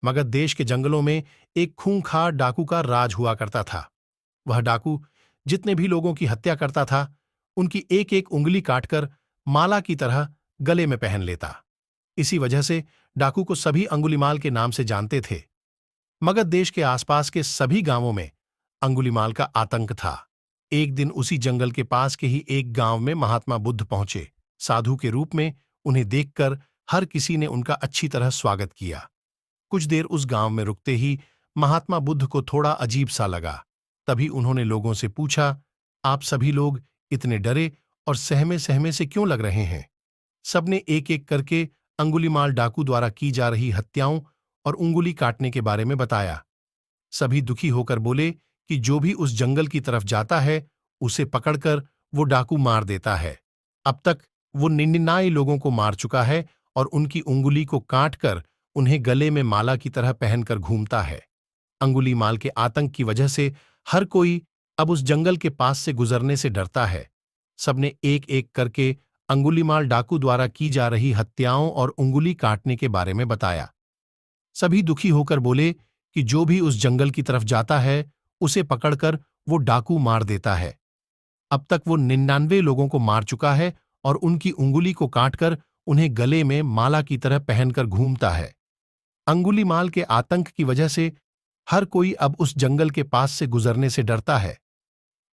मगध देश के जंगलों में एक खूंखार डाकू का राज हुआ करता था। वह डाकू जितने भी लोगों की हत्या करता था, उनकी एक एक उंगली काटकर माला की तरह गले में पहन लेता। इसी वजह से डाकू को सभी अंगुलीमाल के नाम से जानते थे। मगध देश के आसपास के सभी गांवों में अंगुलीमाल का आतंक था। एक दिन उसी जंगल के पास के ही एक गांव में महात्मा बुद्ध पहुंचे। साधु के रूप में उन्हें देखकर हर किसी ने उनका अच्छी तरह स्वागत किया। कुछ देर उस गांव में रुकते ही महात्मा बुद्ध को थोड़ा अजीब सा लगा। तभी उन्होंने लोगों से पूछा, आप सभी लोग इतने डरे और सहमे सहमे से क्यों लग रहे हैं? सबने एक एक करके अंगुलीमाल डाकू द्वारा की जा रही हत्याओं और उंगली काटने के बारे में बताया। सभी दुखी होकर बोले कि जो भी उस जंगल की तरफ जाता है, उसे पकड़कर वो डाकू मार देता है। अब तक वो 99 लोगों को मार चुका है और उनकी उंगली को काटकर उन्हें गले में माला की तरह पहनकर घूमता है। अंगुलीमाल के आतंक की वजह से हर कोई अब उस जंगल के पास से गुजरने से डरता है। सबने एक एक करके अंगुलीमाल डाकू द्वारा की जा रही हत्याओं और उंगली काटने के बारे में बताया। सभी दुखी होकर बोले कि जो भी उस जंगल की तरफ जाता है, उसे पकड़कर वो डाकू मार देता है। अब तक वो 99 लोगों को मार चुका है और उनकी उंगली को काटकर उन्हें गले में माला की तरह पहनकर घूमता है। अंगुलीमाल के आतंक की वजह से हर कोई अब उस जंगल के पास से गुजरने से डरता है।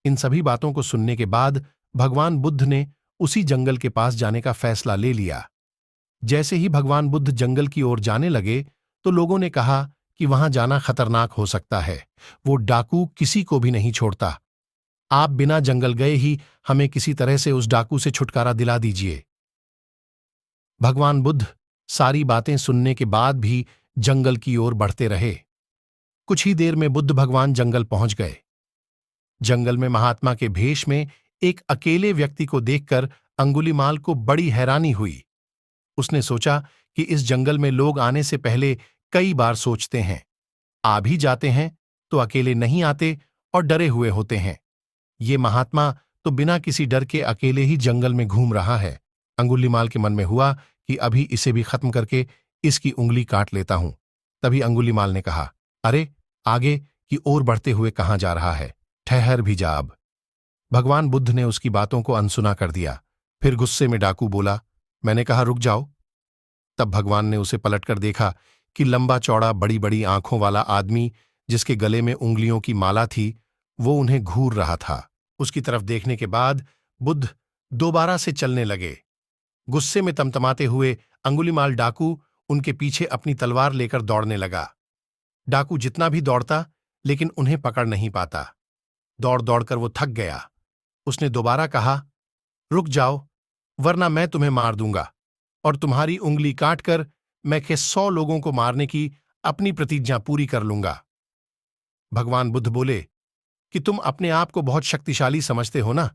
इन सभी बातों को सुनने के बाद भगवान बुद्ध ने उसी जंगल के पास जाने का फैसला ले लिया। जैसे ही भगवान बुद्ध जंगल की ओर जाने लगे, तो लोगों ने कहा कि वहां जाना खतरनाक हो सकता है। वो डाकू किसी को भी नहीं छोड़ता। आप बिना जंगल गए ही हमें किसी तरह से उस डाकू से छुटकारा दिला दीजिए। भगवान बुद्ध सारी बातें सुनने के बाद भी जंगल की ओर बढ़ते रहे। कुछ ही देर में बुद्ध भगवान जंगल पहुंच गए। जंगल में महात्मा के भेष में एक अकेले व्यक्ति को देखकर अंगुलीमाल को बड़ी हैरानी हुई। उसने सोचा कि इस जंगल में लोग आने से पहले कई बार सोचते हैं, आ भी जाते हैं तो अकेले नहीं आते और डरे हुए होते हैं। ये महात्मा तो बिना किसी डर के अकेले ही जंगल में घूम रहा है। अंगुलीमाल के मन में हुआ कि अभी इसे भी खत्म करके इसकी उंगली काट लेता हूं। तभी अंगुलीमाल ने कहा, अरे आगे की ओर बढ़ते हुए कहां जा रहा है? ठहर भी जा अब। भगवान बुद्ध ने उसकी बातों को अनसुना कर दिया। फिर गुस्से में डाकू बोला, मैंने कहा रुक जाओ। तब भगवान ने उसे पलटकर देखा कि लंबा चौड़ा बड़ी बड़ी आंखों वाला आदमी, जिसके गले में उंगलियों की माला थी, वो उन्हें घूर रहा था। उसकी तरफ देखने के बाद बुद्ध दोबारा से चलने लगे। गुस्से में तमतमाते हुए अंगुलीमाल डाकू उनके पीछे अपनी तलवार लेकर दौड़ने लगा। डाकू जितना भी दौड़ता, लेकिन उन्हें पकड़ नहीं पाता। दौड़ दौड़कर वो थक गया। उसने दोबारा कहा, रुक जाओ, वरना मैं तुम्हें मार दूंगा और तुम्हारी उंगली काटकर मैं के 100 लोगों को मारने की अपनी प्रतिज्ञा पूरी कर लूंगा। भगवान बुद्ध बोले कि तुम अपने आप को बहुत शक्तिशाली समझते हो ना,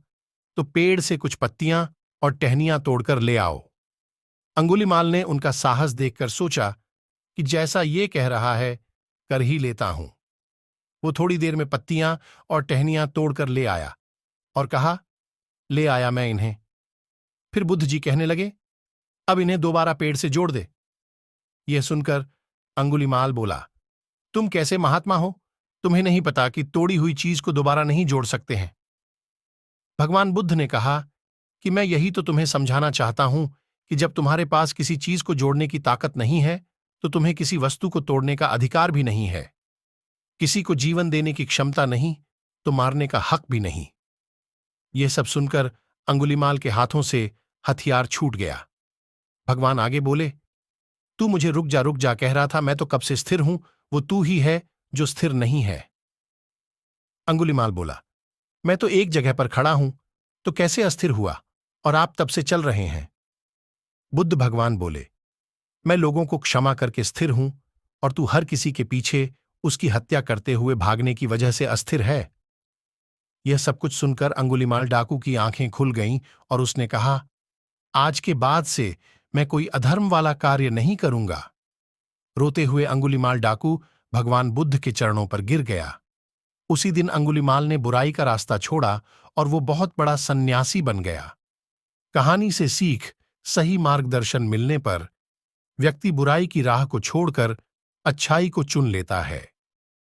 तो पेड़ से कुछ पत्तियां और टहनियां तोड़कर ले आओ। अंगुलीमाल ने उनका साहस देखकर सोचा कि जैसा ये कह रहा है, कर ही लेता हूं। वो थोड़ी देर में पत्तियां और टहनियां तोड़कर ले आया और कहा, ले आया मैं इन्हें। फिर बुद्ध जी कहने लगे, अब इन्हें दोबारा पेड़ से जोड़ दे। यह सुनकर अंगुलीमाल बोला, तुम कैसे महात्मा हो? तुम्हें नहीं पता कि तोड़ी हुई चीज को दोबारा नहीं जोड़ सकते हैं? भगवान बुद्ध ने कहा कि मैं यही तो तुम्हें समझाना चाहता हूं कि जब तुम्हारे पास किसी चीज को जोड़ने की ताकत नहीं है, तो तुम्हें किसी वस्तु को तोड़ने का अधिकार भी नहीं है। किसी को जीवन देने की क्षमता नहीं, तो मारने का हक भी नहीं। यह सब सुनकर अंगुलीमाल के हाथों से हथियार छूट गया। भगवान आगे बोले, तू मुझे रुक जा कह रहा था, मैं तो कब से स्थिर हूं, वो तू ही है जो स्थिर नहीं है। अंगुलीमाल बोला, मैं तो एक जगह पर खड़ा हूं, तो कैसे अस्थिर हुआ और आप तब से चल रहे हैं? बुद्ध भगवान बोले, मैं लोगों को क्षमा करके स्थिर हूं और तू हर किसी के पीछे उसकी हत्या करते हुए भागने की वजह से अस्थिर है। यह सब कुछ सुनकर अंगुलीमाल डाकू की आंखें खुल गईं और उसने कहा, आज के बाद से मैं कोई अधर्म वाला कार्य नहीं करूंगा। रोते हुए अंगुलीमाल डाकू भगवान बुद्ध के चरणों पर गिर गया। उसी दिन अंगुलीमाल ने बुराई का रास्ता छोड़ा और वो बहुत बड़ा सन्यासी बन गया। कहानी से सीख, सही मार्गदर्शन मिलने पर व्यक्ति बुराई की राह को छोड़कर अच्छाई को चुन लेता है।